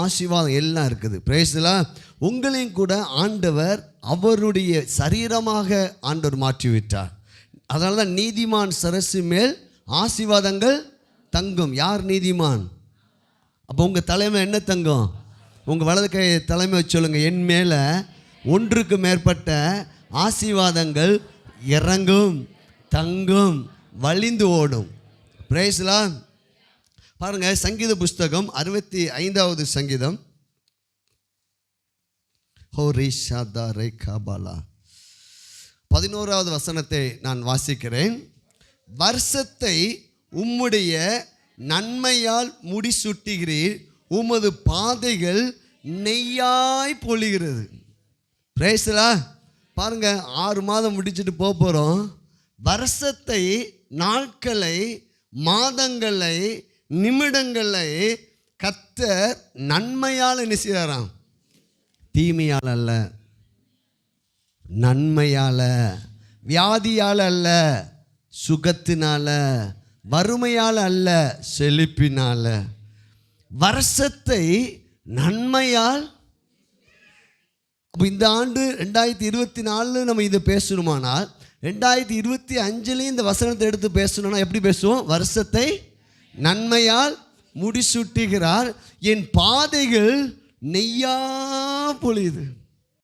ஆசீர்வாதம் எல்லாம் இருக்குது. Praise the Lord. உங்களையும் கூட ஆண்டவர் அவருடைய சரீரமாக ஆண்டவர் மாற்றிவிட்டார். அதனால தான் நீதிமான் சரசு மேல் ஆசீர்வாதங்கள் தங்கும். யார் நீதிமான்? அப்போ உங்கள் தலைமை என்ன தங்கும்? உங்கள் வலது கை தலைமை வச்சு சொல்லுங்கள், என் மேலே ஒன்றுக்கு மேற்பட்ட ஆசீர்வாதங்கள் இறங்கும், தங்கும், வழிந்து ஓடும். Praise the Lord. பாருங்க, சங்கீத புஸ்தகம் 65வது சங்கீதம். ஹோரி ஷாதா ரே காபாலா 11வது வசனத்தை நான் வாசிக்கிறேன். வருஷத்தை உம்முடைய நன்மையால் முடிசூட்டுகிறீர், உமது பாதைகள் நெய்யாய் பொழிகிறது. Praise the Lord. பாருங்க, 6 மாதம் முடிச்சுட்டு போகிறோம். வருஷத்தை, நாட்களை, மாதங்களை, நிமிடங்களை கர்த்தர் நன்மையால் என்ன செய்கிறாராம்? தீமையால் அல்ல, நன்மையால், வியாதியால் அல்ல, சுகத்தினால, வறுமையால் அல்ல, செழிப்பினால. வருஷத்தை நன்மையால். அப்போ இந்த ஆண்டு 2024 நம்ம இதை பேசணுமானால் 2025 இந்த வசனத்தை எடுத்து பேசணும்னா எப்படி பேசுவோம்? வருஷத்தை நன்மையால் முடிசூட்டுகிறார், என் பாதைகள் நெய்யா பொழியுது.